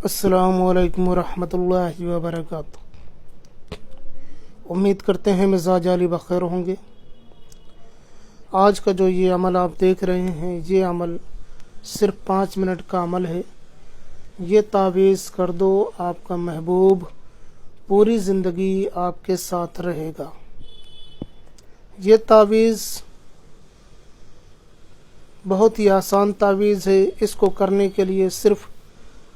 السلام علیکم ورحمۃ اللہ وبرکاتہ۔ امید کرتے ہیں مزاج علی بخیر ہوں گے۔ آج کا جو یہ عمل آپ دیکھ رہے ہیں، یہ عمل صرف 5 منٹ کا عمل ہے۔ یہ تعویذ کر دو، آپ کا محبوب پوری زندگی آپ کے ساتھ رہے گا۔ یہ تعویذ بہت ہی آسان تعویذ ہے۔ اس کو کرنے کے لیے صرف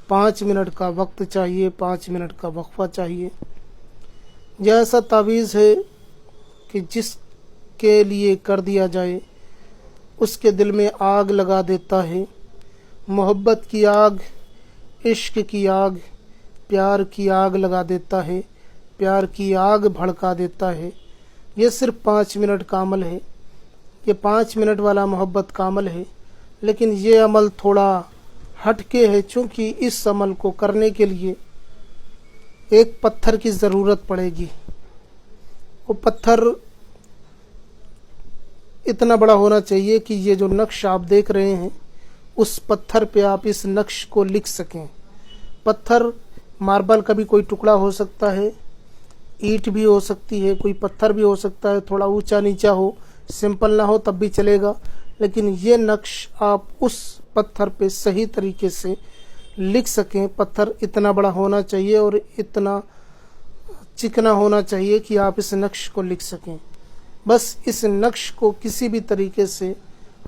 5 منٹ کا وقت چاہیے، 5 منٹ کا وقفہ چاہیے۔ یہ ایسا تعویذ ہے کہ جس کے لیے کر دیا جائے اس کے دل میں آگ لگا دیتا ہے، محبت کی آگ، عشق کی آگ، پیار کی آگ لگا دیتا ہے، پیار کی آگ بھڑکا دیتا ہے۔ یہ صرف 5 منٹ کا عمل ہے، یہ 5 منٹ والا محبت کا عمل ہے، لیکن یہ عمل تھوڑا ہٹ کے ہے، چونکہ اس عمل کو کرنے کے لیے ایک پتھر کی ضرورت پڑے گی۔ وہ پتھر اتنا بڑا ہونا چاہیے کہ یہ جو نقش آپ دیکھ رہے ہیں اس پتھر پہ آپ اس نقش کو لکھ سکیں۔ پتھر ماربل کا بھی کوئی ٹکڑا ہو سکتا ہے، اینٹ بھی ہو سکتی ہے، کوئی پتھر بھی ہو سکتا ہے، تھوڑا اونچا نیچا ہو، سمپل نہ ہو تب بھی چلے گا، لیکن یہ نقش آپ اس پتھر پہ صحیح طریقے سے لکھ سکیں۔ پتھر اتنا بڑا ہونا چاہیے اور اتنا چکنا ہونا چاہیے کہ آپ اس نقش کو لکھ سکیں۔ بس اس نقش کو کسی بھی طریقے سے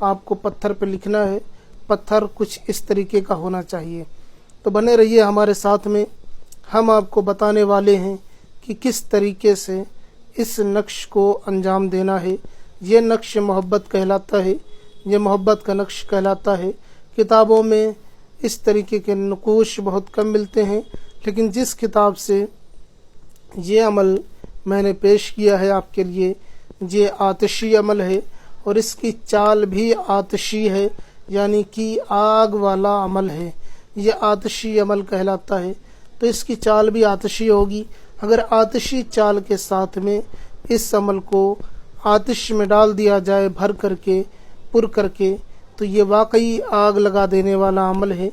آپ کو پتھر پہ لکھنا ہے۔ پتھر کچھ اس طریقے کا ہونا چاہیے۔ تو بنے رہیے ہمارے ساتھ میں، ہم آپ کو بتانے والے ہیں کہ کس طریقے سے اس نقش کو انجام دینا ہے۔ یہ نقش محبت کہلاتا ہے، یہ محبت کا نقش کہلاتا ہے۔ کتابوں میں اس طریقے کے نقوش بہت کم ملتے ہیں، لیکن جس کتاب سے یہ عمل میں نے پیش کیا ہے آپ کے لیے، یہ آتشی عمل ہے اور اس کی چال بھی آتشی ہے، یعنی کہ آگ والا عمل ہے۔ یہ آتشی عمل کہلاتا ہے، تو اس کی چال بھی آتشی ہوگی۔ اگر آتشی چال کے ساتھ میں اس عمل کو آتش میں ڈال دیا جائے، بھر کر کے، پر کر کے، تو یہ واقعی آگ لگا دینے والا عمل ہے۔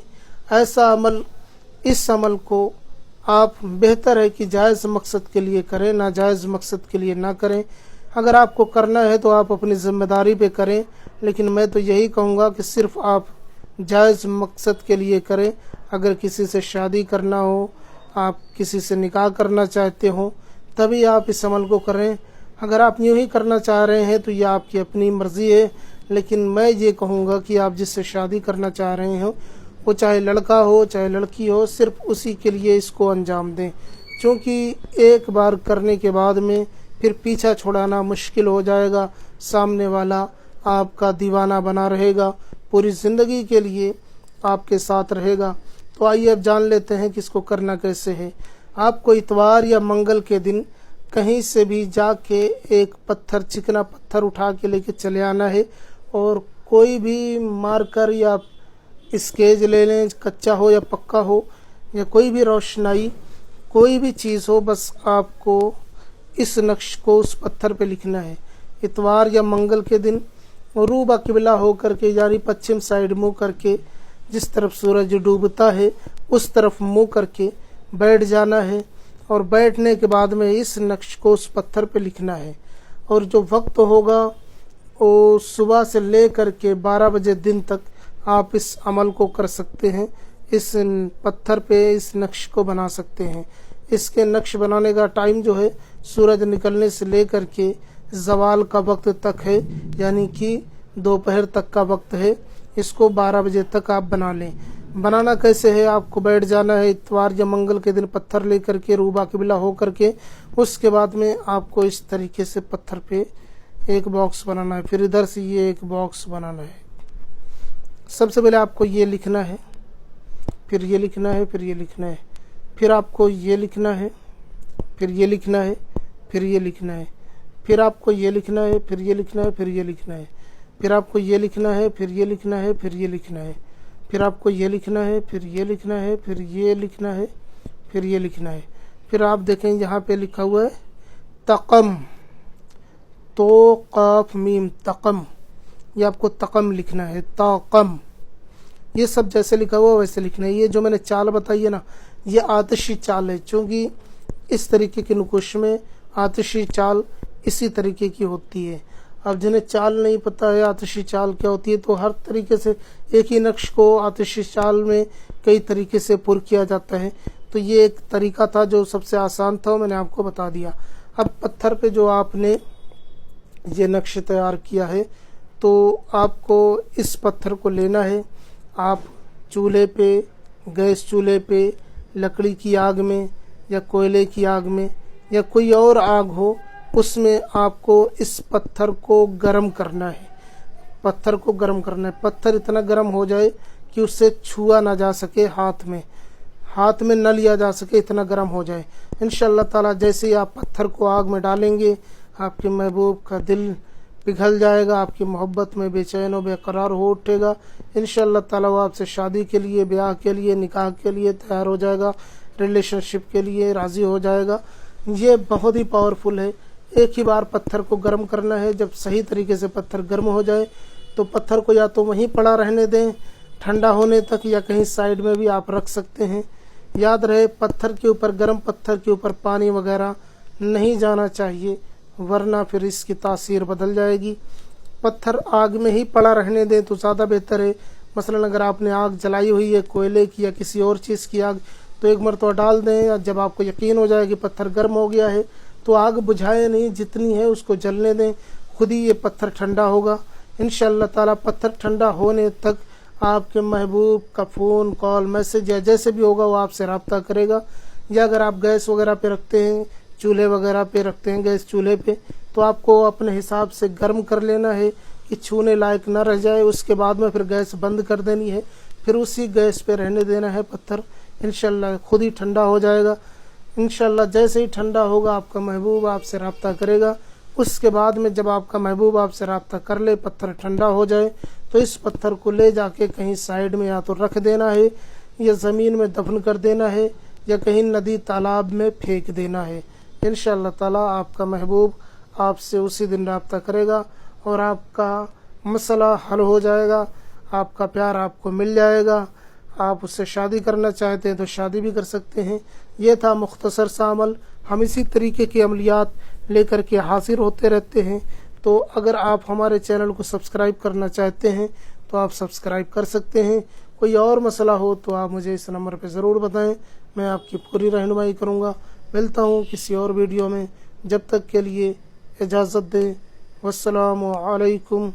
ایسا عمل، اس عمل کو آپ بہتر ہے کہ جائز مقصد کے لیے کریں، ناجائز مقصد کے لیے نہ کریں۔ اگر آپ کو کرنا ہے تو آپ اپنی ذمہ داری پہ کریں، لیکن میں تو یہی کہوں گا کہ صرف آپ جائز مقصد کے لیے کریں۔ اگر کسی سے شادی کرنا ہو، آپ کسی سے نکاح کرنا چاہتے ہو، تبھی آپ اس عمل کو کریں۔ اگر آپ یوں ہی کرنا چاہ رہے ہیں تو یہ آپ کی اپنی مرضی ہے، لیکن میں یہ کہوں گا کہ آپ جس سے شادی کرنا چاہ رہے ہوں، وہ چاہے لڑکا ہو چاہے لڑکی ہو، صرف اسی کے لیے اس کو انجام دیں، چونکہ ایک بار کرنے کے بعد میں پھر پیچھا چھڑانا مشکل ہو جائے گا۔ سامنے والا آپ کا دیوانہ بنا رہے گا، پوری زندگی کے لیے آپ کے ساتھ رہے گا۔ تو آئیے اب جان لیتے ہیں کہ اس کو کرنا کیسے ہے۔ آپ کو اتوار یا منگل کے دن کہیں سے بھی جا کے ایک پتھر، چکنا پتھر اٹھا کے لے کے چلے آنا ہے، اور کوئی بھی مارکر یا اسکیچ لے لیں، کچا ہو یا پکا ہو، یا کوئی بھی روشنائی، کوئی بھی چیز ہو، بس آپ کو اس نقش کو اس پتھر پہ لکھنا ہے۔ اتوار یا منگل کے دن روبہ قبلہ ہو کر کے، یعنی پچھم سائیڈ منہ کر کے، جس طرف سورج ڈوبتا ہے اس طرف منہ کر کے بیٹھ جانا ہے، اور بیٹھنے کے بعد میں اس نقش کو اس پتھر پہ لکھنا ہے۔ اور جو وقت ہوگا وہ صبح سے لے کر کے 12 بجے دن تک آپ اس عمل کو کر سکتے ہیں، اس پتھر پہ اس نقش کو بنا سکتے ہیں۔ اس کے نقش بنانے کا ٹائم جو ہے سورج نکلنے سے لے کر کے زوال کا وقت تک ہے، یعنی کہ دوپہر تک کا وقت ہے۔ اس کو 12 بجے تک آپ بنا لیں۔ بنانا کیسے ہے؟ آپ کو بیٹھ جانا ہے اتوار یا منگل کے دن پتھر لے کر کے، روبہ قبلہ ہو کر کے، اس کے بعد میں آپ کو اس طریقے سے پتھر پہ ایک باکس بنانا ہے، پھر ادھر سے یہ ایک باکس بنانا ہے۔ سب سے پہلے آپ کو یہ لکھنا ہے، پھر یہ لکھنا ہے، پھر یہ لکھنا ہے، پھر آپ کو یہ لکھنا ہے، پھر یہ لکھنا ہے، پھر یہ لکھنا ہے، پھر آپ کو یہ لکھنا ہے، پھر یہ لکھنا ہے، پھر یہ لکھنا ہے، پھر آپ کو یہ لکھنا ہے، پھر یہ لکھنا ہے، پھر یہ لکھنا ہے، پھر آپ کو یہ لکھنا ہے، پھر یہ لکھنا ہے، پھر یہ لکھنا ہے، پھر یہ لکھنا ہے۔ پھر آپ دیکھیں یہاں پہ لکھا ہوا ہے تقم، تو قاف میم تقم، یہ آپ کو تقم لکھنا ہے، تاقم۔ یہ سب جیسے لکھا ہوا ویسے لکھنا ہے۔ یہ جو میں نے چال بتائی ہے نا، یہ آتشی چال ہے، چونکہ اس طریقے کے نقوش میں آتشی چال اسی طریقے کی ہوتی ہے۔ اب جنہیں چال نہیں پتہ ہے آتشی چال کیا ہوتی ہے، تو ہر طریقے سے ایک ہی نقش کو آتشی چال میں کئی طریقے سے پر کیا جاتا ہے، تو یہ ایک طریقہ تھا جو سب سے آسان تھا، میں نے آپ کو بتا دیا۔ اب پتھر پہ جو آپ نے یہ نقش تیار کیا ہے، تو آپ کو اس پتھر کو لینا ہے، آپ چولہے پہ، گیس چولہے پہ، لکڑی کی آگ میں یا کوئلے کی آگ میں یا کوئی اور آگ ہو، اس میں آپ کو اس پتھر کو گرم کرنا ہے۔ پتھر کو گرم کرنا ہے، پتھر اتنا گرم ہو جائے کہ اس سے چھوا نہ جا سکے، ہاتھ میں نہ لیا جا سکے، اتنا گرم ہو جائے۔ انشاءاللہ تعالیٰ جیسے ہی آپ پتھر کو آگ میں ڈالیں گے، آپ کے محبوب کا دل پگھل جائے گا، آپ کی محبت میں بے چین و بے قرار ہو اٹھے گا۔ انشاءاللہ تعالیٰ وہ آپ سے شادی کے لیے، بیاہ کے لیے، نکاح کے لیے تیار ہو جائے گا، ریلیشن شپ کے لیے راضی ہو جائے گا۔ یہ بہت ہی پاورفل ہے۔ ایک ہی بار پتھر کو گرم کرنا ہے۔ جب صحیح طریقے سے پتھر گرم ہو جائے تو پتھر کو یا تو وہیں پڑا رہنے دیں ٹھنڈا ہونے تک، یا کہیں سائیڈ میں بھی آپ رکھ سکتے ہیں۔ یاد رہے پتھر کے اوپر، گرم پتھر کے اوپر پانی وغیرہ نہیں جانا چاہیے، ورنہ پھر اس کی تاثیر بدل جائے گی۔ پتھر آگ میں ہی پڑا رہنے دیں تو زیادہ بہتر ہے۔ مثلا اگر آپ نے آگ جلائی ہوئی ہے کوئلے کی یا کسی اور چیز کی آگ، تو ایک مرتبہ ڈال دیں، یا جب آپ کو یقین ہو جائے کہ پتھر گرم ہو گیا ہے تو آگ بجھائے نہیں، جتنی ہے اس کو جلنے دیں، خود ہی یہ پتھر ٹھنڈا ہوگا۔ انشاءاللہ تعالیٰ پتھر ٹھنڈا ہونے تک آپ کے محبوب کا فون کال میسج یا جیسے بھی ہوگا وہ آپ سے رابطہ کرے گا۔ یا اگر آپ گیس وغیرہ پہ رکھتے ہیں، چولہے وغیرہ پہ رکھتے ہیں، گیس چولہے پہ، تو آپ کو اپنے حساب سے گرم کر لینا ہے کہ چھونے لائق نہ رہ جائے۔ اس کے بعد میں پھر گیس بند کر دینی ہے، پھر اسی گیس پہ رہنے دینا ہے پتھر۔ انشاءاللہ خود ہی ٹھنڈا ہو جائے گا۔ انشاءاللہ جیسے ہی ٹھنڈا ہوگا آپ کا محبوب آپ سے رابطہ کرے گا۔ اس کے بعد میں جب آپ کا محبوب آپ سے رابطہ کر لے، پتھر ٹھنڈا ہو جائے، تو اس پتھر کو لے جا کے کہیں سائیڈ میں یا تو رکھ دینا ہے، یا زمین میں دفن کر دینا ہے، یا کہیں ندی تالاب میں پھینک دینا ہے۔ انشاءاللہ تعالیٰ آپ کا محبوب آپ سے اسی دن رابطہ کرے گا اور آپ کا مسئلہ حل ہو جائے گا، آپ کا پیار آپ کو مل جائے گا۔ آپ اس سے شادی کرنا چاہتے ہیں تو شادی بھی کر سکتے ہیں۔ یہ تھا مختصر سا عمل۔ ہم اسی طریقے کی عملیات لے کر کے حاضر ہوتے رہتے ہیں، تو اگر آپ ہمارے چینل کو سبسکرائب کرنا چاہتے ہیں تو آپ سبسکرائب کر سکتے ہیں۔ کوئی اور مسئلہ ہو تو آپ مجھے اس نمبر پہ ضرور بتائیں، میں آپ کی پوری رہنمائی کروں گا۔ ملتا ہوں کسی اور ویڈیو میں، جب تک کے لیے اجازت دیں۔ والسلام علیکم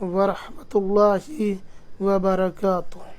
ورحمۃ اللہ وبرکاتہ۔